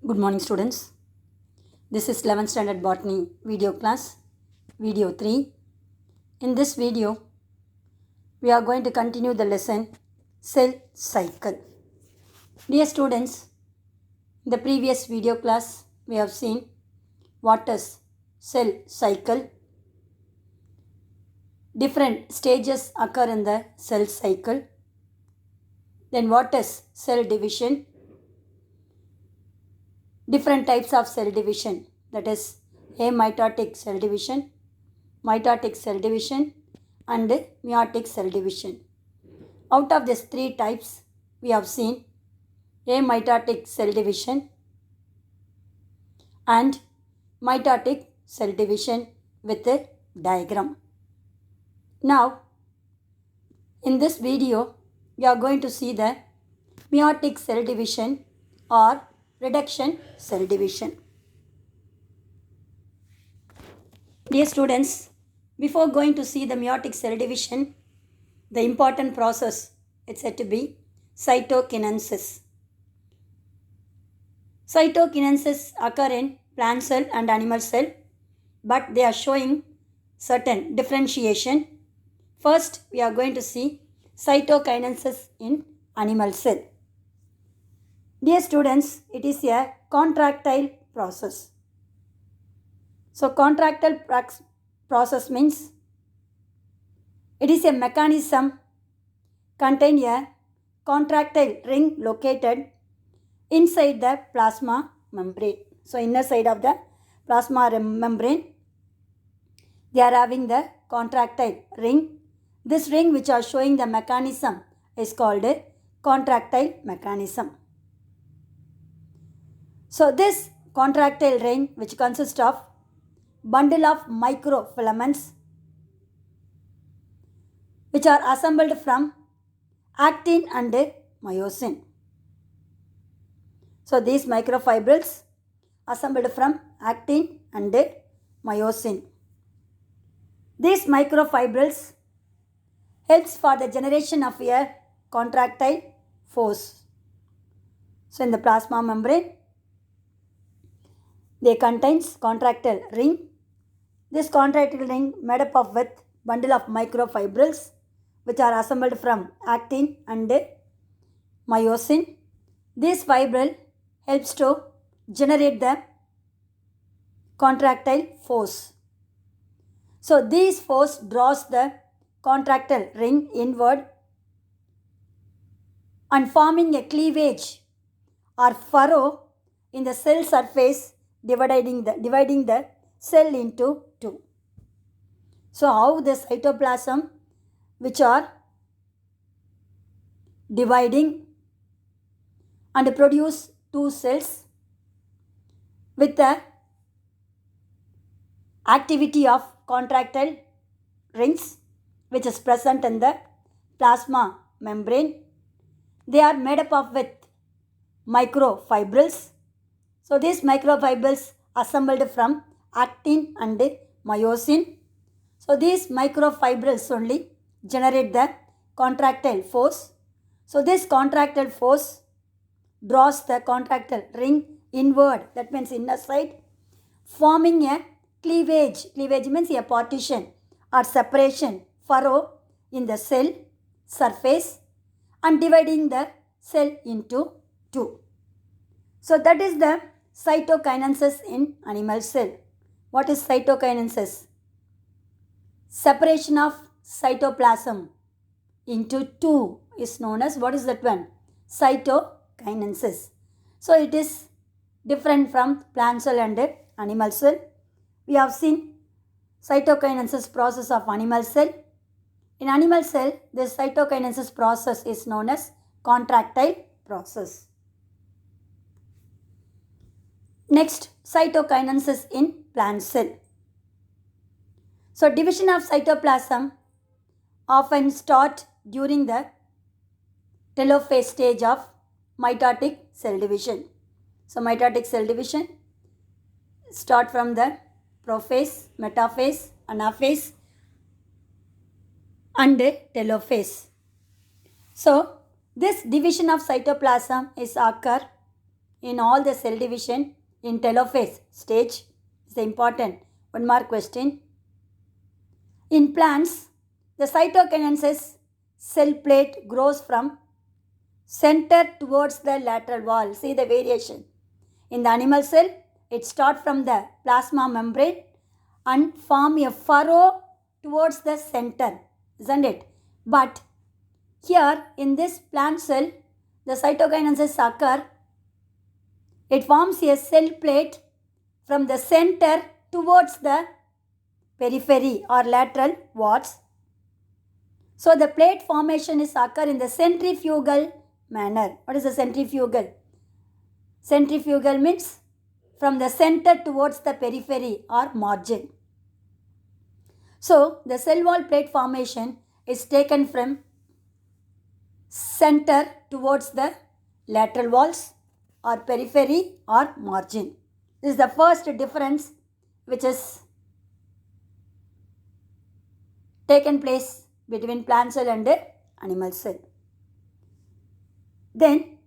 Good morning, students. This is 11th standard botany video class, video 3. In this video, we are going to continue the lesson cell cycle. Dear students, in the previous video class, we have seen what is cell cycle. Different stages occur in the cell cycle. Then what is cell division? Different types of cell division, that is amitotic cell division, mitotic cell division and meiotic cell division. Out of these three types, we have seen amitotic cell division and mitotic cell division with a diagram. Now, in this video, we are going to see the meiotic cell division or reduction cell division. Dear students, before going to see the meiotic cell division, the important process is said to be cytokinesis. Cytokinesis occur in plant cell and animal cell, but they are showing certain differentiation. First, we are going to see cytokinesis in animal cell. Dear students, it is a contractile process. So, contractile process means it is a mechanism containing a contractile ring located inside the plasma membrane. So, inner side of the plasma membrane, they are having the contractile ring. This ring which are showing the mechanism is called a contractile mechanism. So, this contractile ring which consists of bundle of microfilaments which are assembled from actin and myosin. So, these microfibrils assembled from actin and myosin. These microfibrils helps for the generation of a contractile force. So, in the plasma membrane, they contains contractile ring. This contractile ring made up of with bundle of microfibrils which are assembled from actin and myosin. This fibril helps to generate the contractile force. So, this force draws the contractile ring inward and forming a cleavage or furrow in the cell surface, dividing the cell into two. So, how the cytoplasm which are dividing and produce two cells with the activity of contractile rings which is present in the plasma membrane. They are made up of with microfibrils. So, these microfibrils assembled from actin and myosin. So, these microfibrils only generate the contractile force. So, this contractile force draws the contractile ring inward, that means inner side, forming a cleavage. Cleavage means a partition or separation, furrow in the cell surface and dividing the cell into two. So, that is the cytokinesis in animal cell. What is cytokinesis? Separation of cytoplasm into two is known as, what is that one? Cytokinesis. So, it is different from plant cell and animal cell. We have seen cytokinesis process of animal cell. In animal cell, this cytokinesis process is known as contractile process. Next, cytokinesis in plant cell. So, division of cytoplasm often start during the telophase stage of mitotic cell division. So, mitotic cell division start from the prophase, metaphase, anaphase and telophase. So, this division of cytoplasm is occur in all the cell division in telophase stage? It's important. One more question. In plants, the cytokinesis cell plate grows from center towards the lateral wall. See the variation. In the animal cell, it starts from the plasma membrane and form a furrow towards the center, isn't it? But here in this plant cell, the cytokinesis occur. It forms a cell plate from the center towards the periphery or lateral walls. So the plate formation is occur in the centrifugal manner. What is the centrifugal? Centrifugal means from the center towards the periphery or margin. So the cell wall plate formation is taken from center towards the lateral walls or periphery or margin. This is the first difference which is taken place between plant cell and animal cell. Then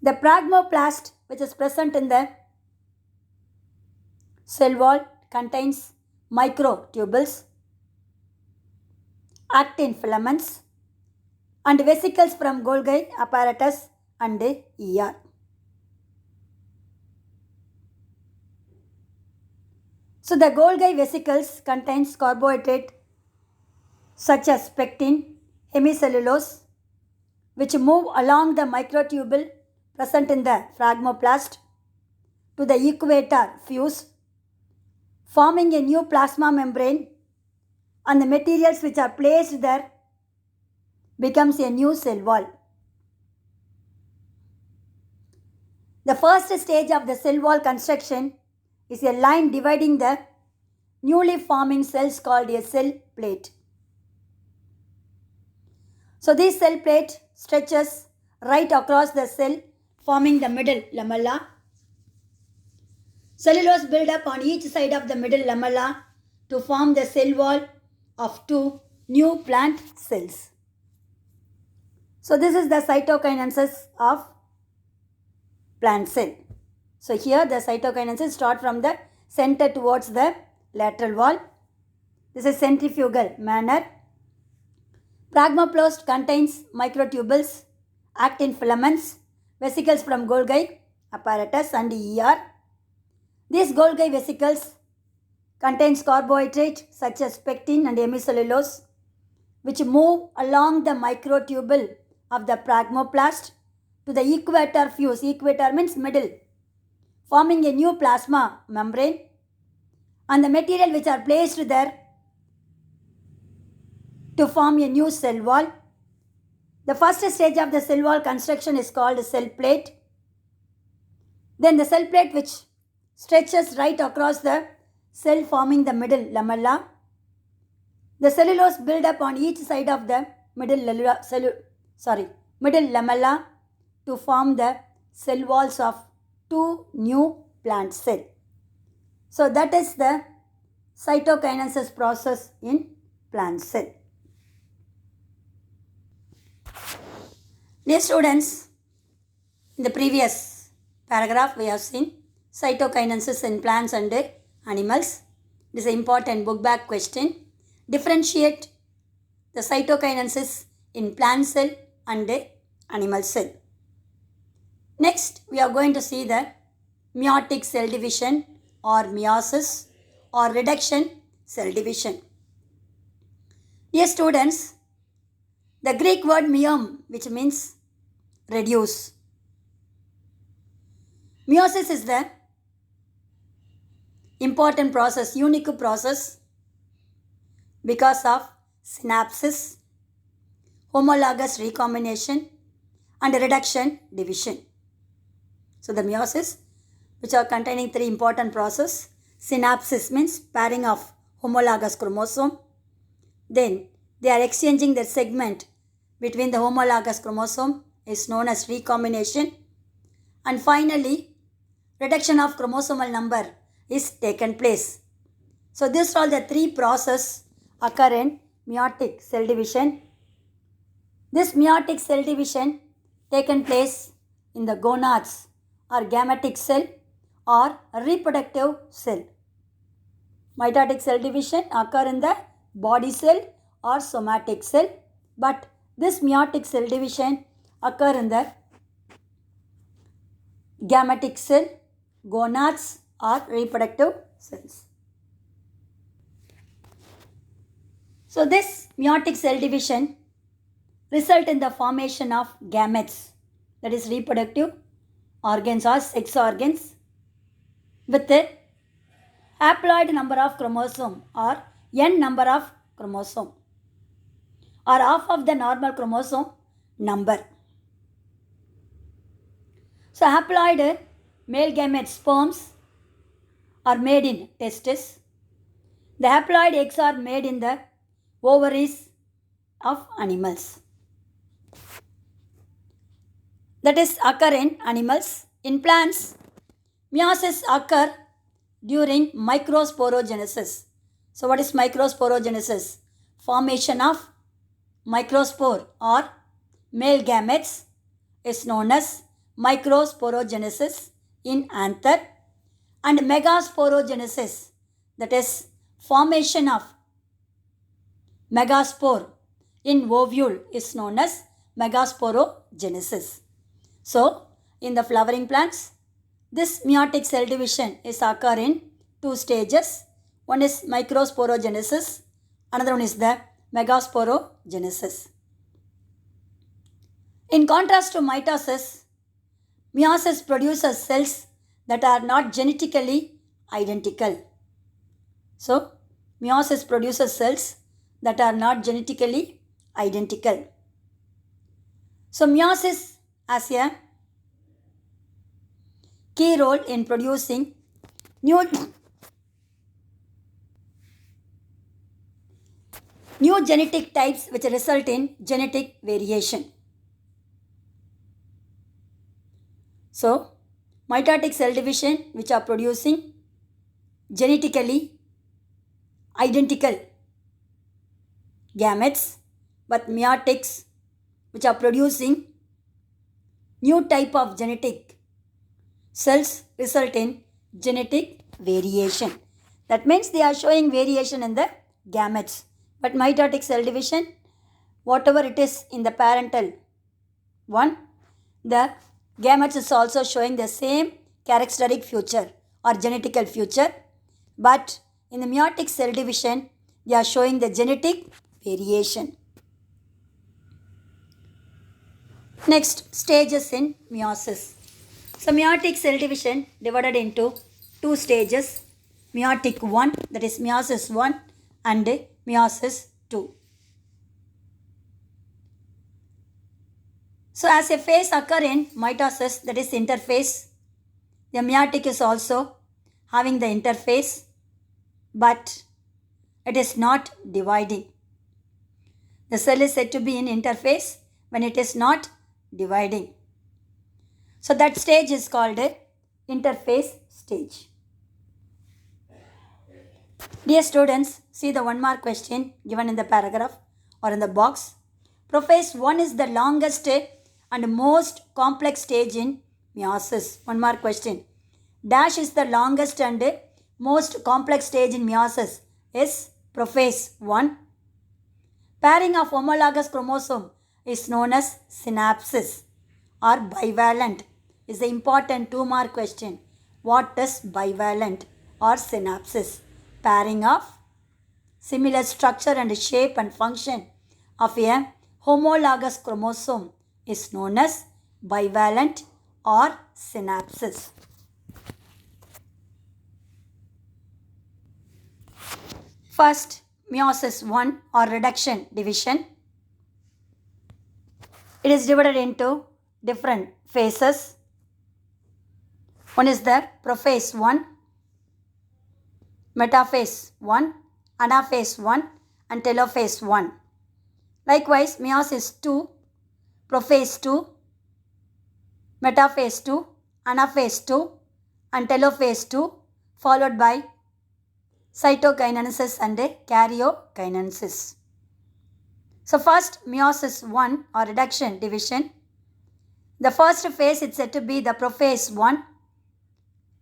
the pragmoplast which is present in the cell wall contains microtubules, actin filaments and vesicles from Golgi apparatus and ER. So the Golgi vesicles contains carbohydrate such as pectin, hemicellulose, which move along the microtubule present in the phragmoplast to the equator fuse, forming a new plasma membrane, and the materials which are placed there becomes a new cell wall. The first stage of the cell wall construction is a line dividing the newly forming cells called a cell plate. So this cell plate stretches right across the cell, forming the middle lamella. Cellulose build up on each side of the middle lamella to form the cell wall of two new plant cells. So this is the cytokinesis of plant cell. So here the cytokinesis start from the center towards the lateral wall. This is centrifugal manner. Pragmoplast contains microtubules, actin filaments, vesicles from Golgi apparatus and ER. These Golgi vesicles contains carbohydrate such as pectin and hemicellulose, which move along the microtubule of the pragmoplast to the equator fuse. Equator means middle, forming a new plasma membrane, and the material which are placed there to form a new cell wall. The first stage of the cell wall construction is called cell plate. Then the cell plate which stretches right across the cell, forming the middle lamella. The cellulose build up on each side of the middle lamella to form the cell walls of two new plant cells. So that is the cytokinesis process in plant cell. Dear students, in the previous paragraph we have seen cytokinesis in plants and animals. This is an important book back question. Differentiate the cytokinesis in plant cell and animal cell. Next, we are going to see the meiotic cell division or meiosis or reduction cell division. Dear students, the Greek word meum, which means reduce. Meiosis is the important process, unique process, because of synapses, homologous recombination and reduction division. So the meiosis, which are containing three important processes. Synapsis means pairing of homologous chromosome. Then they are exchanging the segment between the homologous chromosome is known as recombination. And finally, reduction of chromosomal number is taken place. So these are all the three processes occur in meiotic cell division. This meiotic cell division taken place in the gonads or gametic cell or reproductive cell. Mitotic cell division occur in the body cell or somatic cell, but this meiotic cell division occur in the gametic cell, gonads or reproductive cells. So this meiotic cell division result in the formation of gametes, that is reproductive organs or sex organs, with a haploid number of chromosome or n number of chromosome or half of the normal chromosome number. So haploid male gamete sperms are made in testes. The haploid eggs are made in the ovaries of animals. That is occur in animals. In plants, meiosis occur during microsporogenesis. So what is microsporogenesis? Formation of microspore or male gametes is known as microsporogenesis in anther, and megasporogenesis, that is formation of megaspore in ovule, is known as megasporogenesis. So in the flowering plants, this meiotic cell division is occur in two stages. One is microsporogenesis, another one is the megasporogenesis. In contrast to mitosis, meiosis produces cells that are not genetically identical. So meiosis produces cells that are not genetically identical. So meiosis has a key role in producing new genetic types which result in genetic variation. So mitotic cell division which are producing genetically identical gametes, but meiotics which are producing new type of genetic cells result in genetic variation. That means they are showing variation in the gametes. But mitotic cell division, whatever it is in the parental one, the gametes is also showing the same characteristic feature or genetical feature. But in the meiotic cell division, they are showing the genetic variation. Next, stages in meiosis. So meiotic cell division divided into two stages, meiotic 1, that is meiosis 1, and meiosis 2. So as a phase occur in mitosis, that is interphase, the meiotic is also having the interphase, but it is not dividing. The cell is said to be in interphase when it is not dividing. So that stage is called a interphase stage. Dear students, see the 1 mark question given in the paragraph or in the box. Prophase 1 is the longest and most complex stage in meiosis. 1 mark question. Dash is the longest and most complex stage in meiosis is prophase 1. Pairing of homologous chromosome is known as synapsis or bivalent. Is the important 2 mark question. What is bivalent or synapsis? Pairing of similar structure and shape and function of a homologous chromosome is known as bivalent or synapsis. First, meiosis 1 or reduction division. It is divided into different phases. One is the prophase 1, metaphase 1, anaphase 1 and telophase 1. Likewise, meiosis 2, prophase 2, metaphase 2, anaphase 2 and telophase 2, followed by cytokinesis and karyokinesis. So first, meiosis 1 or reduction division. The first phase is said to be the prophase 1,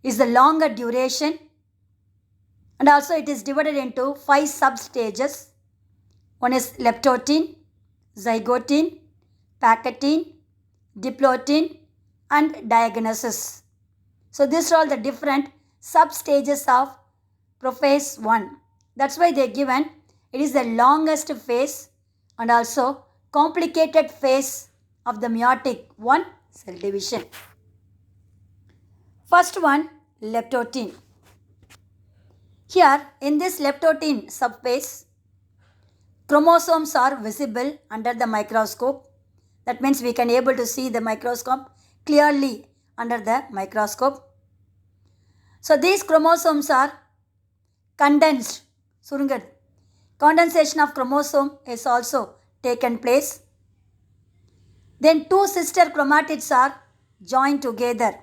is the longer duration, and also it is divided into 5 substages. One is leptotin, zygotin, pacatin, diplotin, and diagenesis. So these are all the different substages of prophase 1. That's why they are given it is the longest phase and also complicated phase of the meiotic 1 cell division. First one, leptotin. Here in this leptotin subphase, chromosomes are visible under the microscope. That means we can able to see the microscope clearly under the microscope. So these chromosomes are condensed. Surungad. Condensation of chromosome is also taken place. Then 2 sister chromatids are joined together.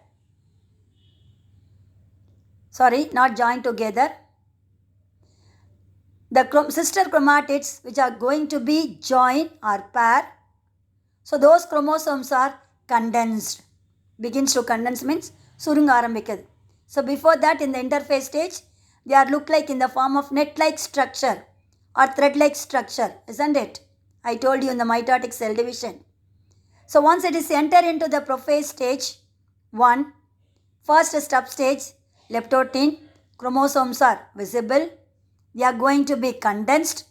Sorry, not joined together. The sister chromatids which are going to be joined or pair. So those chromosomes are condensed. Begins to condense means surunga arambikadu. So before that in the interphase stage, they are look like in the form of net-like structure or thread-like structure, isn't it? I told you in the mitotic cell division. So once it is entered into the prophase stage 1, first substage, leptotin, chromosomes are visible. They are going to be condensed.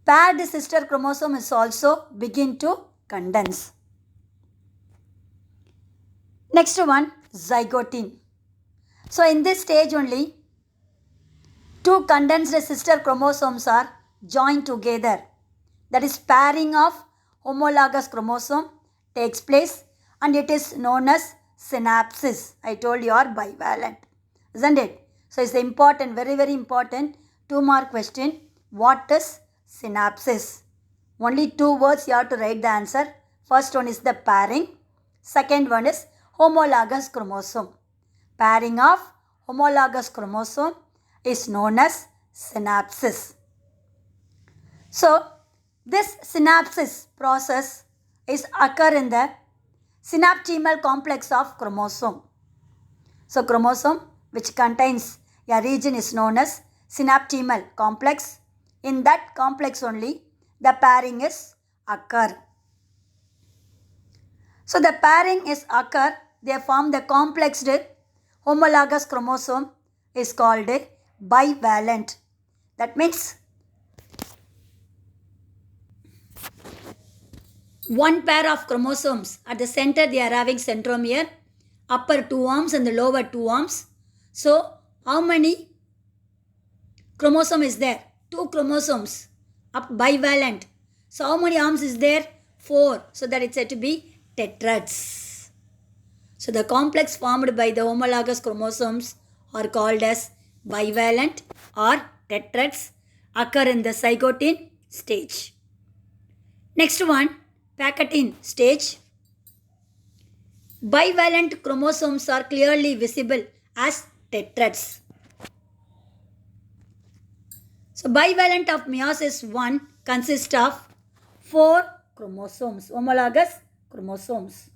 Paired sister chromosome is also begin to condense. Next one, zygotin. So in this stage only, 2 condensed sister chromosomes are joined together. That is pairing of homologous chromosome takes place and it is known as synapsis. I told you are bivalent, isn't it? So it's important, very very important 2-mark question. What is synapsis? Only 2 words you have to write the answer. First one is the pairing. Second one is homologous chromosome. Pairing of homologous chromosome is known as synapsis. So this synapsis process is occur in the synaptimal complex of chromosome. So chromosome which contains a region is known as synaptimal complex. In that complex only the pairing is occur. So the pairing is occur, they form the complexed homologous chromosome is called bivalent. That means one pair of chromosomes at the center they are having centromere, upper 2 arms and the lower 2 arms. So how many chromosome is there? 2 chromosomes, up bivalent. So how many arms is there? 4. So that it's said to be tetrads. So the complex formed by the homologous chromosomes are called as bivalent or tetrads, occur in the zygotin stage. Next one, pacatin stage. Bivalent chromosomes are clearly visible as tetrads. So bivalent of meiosis 1 consists of 4 chromosomes, homologous chromosomes.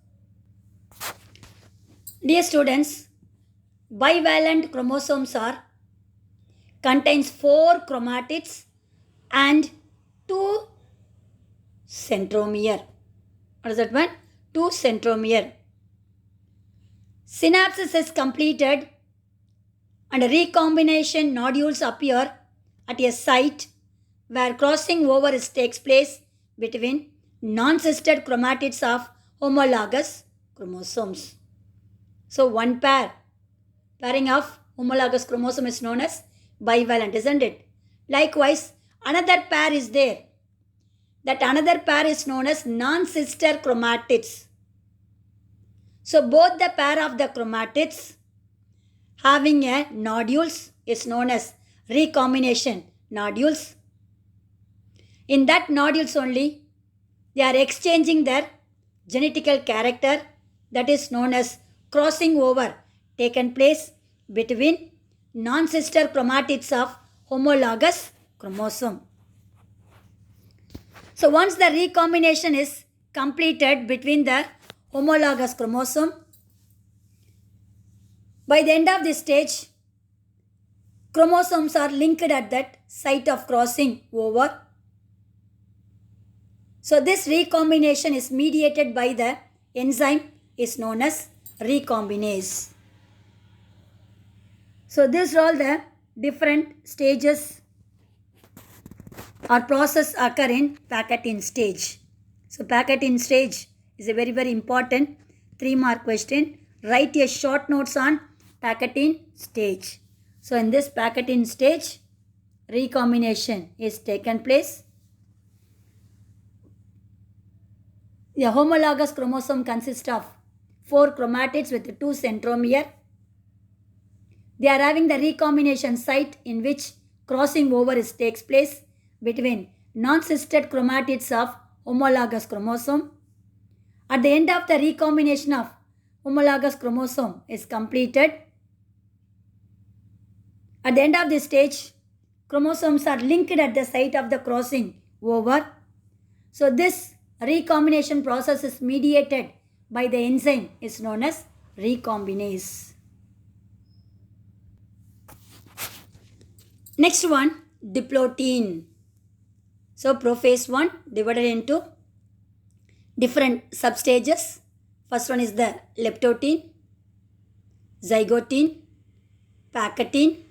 Dear students, bivalent chromosomes are contains 4 chromatids and 2 centromere. What is that one? 2 centromere. Synapsis is completed and recombination nodules appear at a site where crossing over takes place between non-sistered chromatids of homologous chromosomes. So one pairing of homologous chromosome is known as bivalent, isn't it? Likewise, another pair is there. That another pair is known as non-sister chromatids. So both the pair of the chromatids having a nodules is known as recombination nodules. In that nodules only, they are exchanging their genetical character, that is known as crossing over taken place between non-sister chromatids of homologous chromosome. So once the recombination is completed between the homologous chromosome. By the end of this stage, chromosomes are linked at that site of crossing over. So this recombination is mediated by the enzyme is known as recombinase. So these are all the different stages or process occur in Packettine stage. So Packettine stage is a very, very important 3-mark question. Write a short notes on Packettine stage. So in this Packettine stage, recombination is taken place. The homologous chromosome consists of 4 chromatids with 2 centromere. They are having the recombination site in which crossing over takes place between non-sistered chromatids of homologous chromosome. At the end of the recombination of homologous chromosome is completed. At the end of this stage, chromosomes are linked at the site of the crossing over. So this recombination process is mediated by the enzyme is known as recombinase. Next one, diplotin. So prophase 1 divided into different substages. First one is the leptotin, zygotin, Packettine.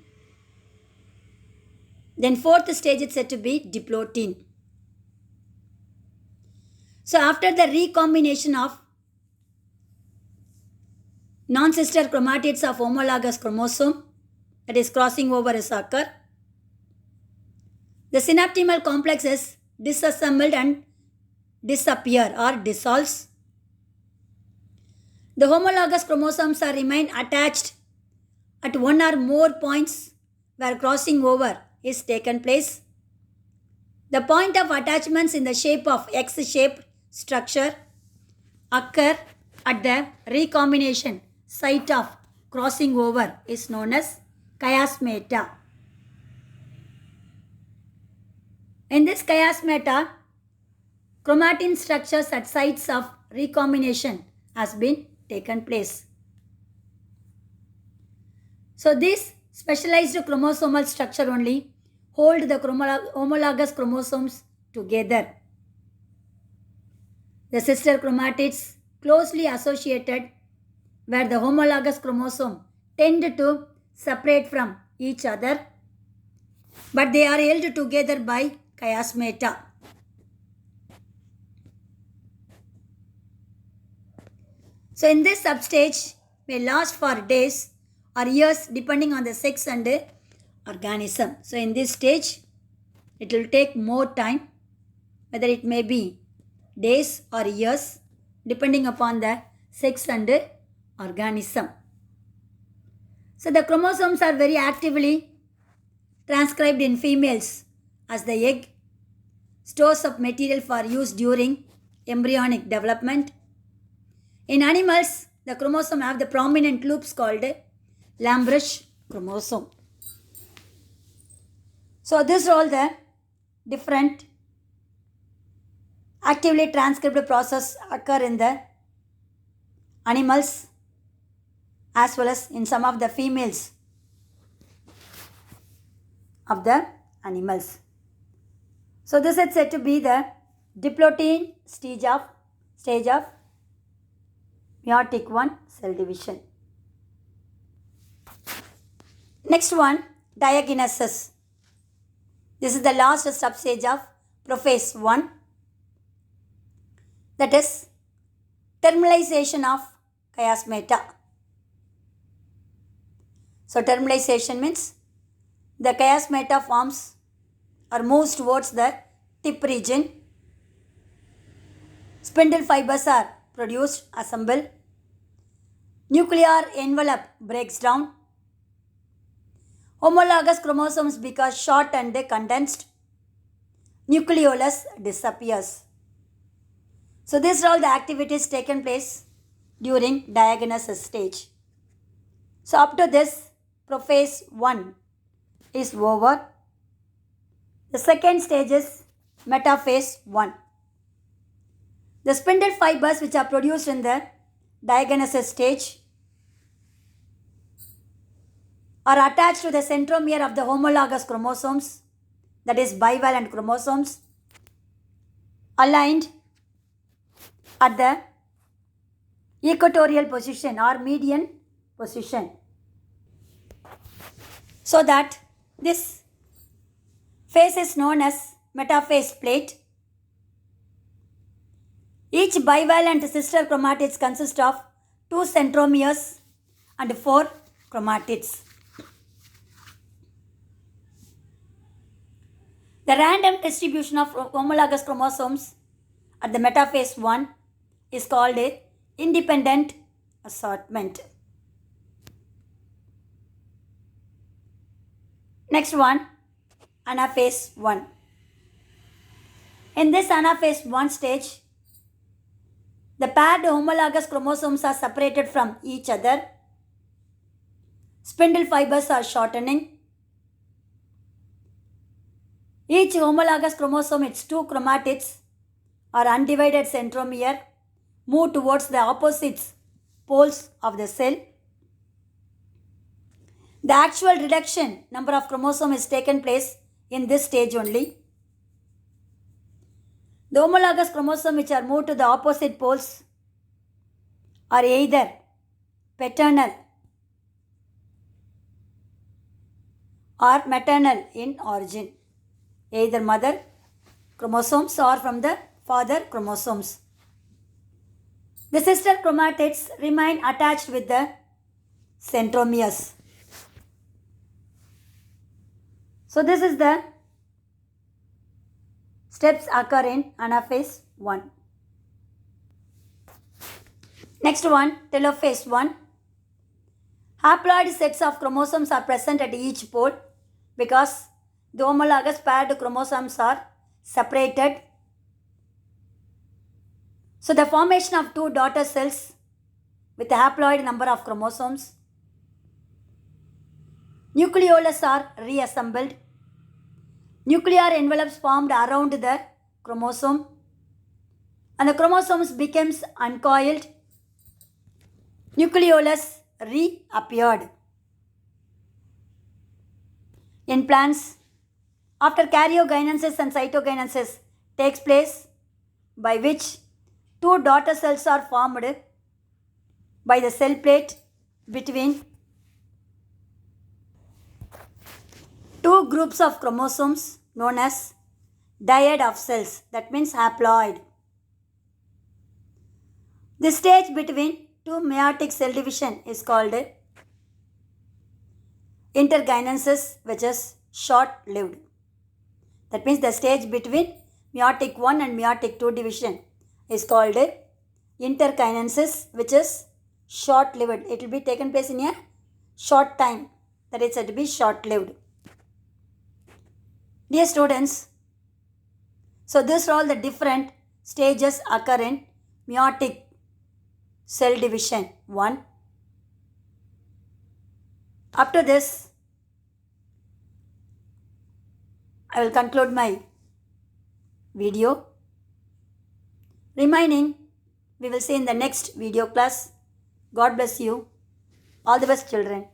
Then fourth stage is said to be diplotin. So after the recombination of non-sister chromatids of homologous chromosome, that is crossing over is occur, the synaptimal complex is disassembled and disappear or dissolves. The homologous chromosomes are remain attached at one or more points where crossing over is taken place. The point of attachments in the shape of X-shaped structure occur at the recombination site of crossing over is known as chiasmata. In this chiasmata, chromatin structures at sites of recombination has been taken place. So this specialized chromosomal structure only hold the homologous chromosomes together. The sister chromatids closely associated where the homologous chromosome tend to separate from each other, but they are held together by chiasmata. So in this substage may last for days or years depending on the sex and the organism. So in this stage it will take more time, whether it may be days or years depending upon the sex and the organism. So the chromosomes are very actively transcribed in females as the egg, stores of material for use during embryonic development. In animals, the chromosome have the prominent loops called Lambrusche chromosome. So these are all the different actively transcribed process occur in the animals as well as in some of the females of the animals. So this is said to be the diplotin stage of meiotic 1 cell division. Next one, diagenesis. This is the last substage of prophase 1, that is terminalization of chiasmata. So terminalization means the chiasmata forms or moves towards the tip region. Spindle fibers are produced, assembled. Nuclear envelope breaks down. Homologous chromosomes become short and condensed. Nucleolus disappears. So these are all the activities taken place during diagenesis stage. So up to this, prophase 1 is over. The second stage is metaphase 1. The spindle fibers which are produced in the diagenesis stage are attached to the centromere of the homologous chromosomes, that is bivalent chromosomes, aligned at the equatorial position or median position, so that this phase is known as metaphase plate. Each bivalent sister chromatids consist of 2 centromeres and 4 chromatids. The random distribution of homologous chromosomes at the metaphase 1 is called a independent assortment. Next one, anaphase 1. In this anaphase 1 stage, the paired homologous chromosomes are separated from each other. Spindle fibers are shortening. Each homologous chromosome, its 2 chromatids or undivided centromere, move towards the opposite poles of the cell. The actual reduction number of chromosomes is taken place in this stage only. The homologous chromosomes which are moved to the opposite poles are either paternal or maternal in origin, either mother chromosomes or from the father chromosomes. The sister chromatids remain attached with the centromeres. So this is the steps occur in anaphase 1. Next one, telophase 1. Haploid sets of chromosomes are present at each pole because the homologous paired chromosomes are separated. So the formation of 2 daughter cells with a haploid number of chromosomes. Nucleolus are reassembled. Nuclear envelopes formed around the chromosome and the chromosomes becomes uncoiled. Nucleolus reappeared. In plants, after karyogenesis and cytogenesis takes place, by which 2 daughter cells are formed by the cell plate between 2 groups of chromosomes known as dyad of cells, that means haploid. The stage between 2 meiotic cell division is called intergynesis, which is short-lived. That means the stage between meiotic 1 and meiotic 2 division is called intergynesis, which is short-lived. It will be taken place in a short time, that is said to be short-lived. Dear students, so these are all the different stages occur in meiotic cell division 1. Up to this, I will conclude my video. Remaining, we will see in the next video class. God bless you. All the best, children.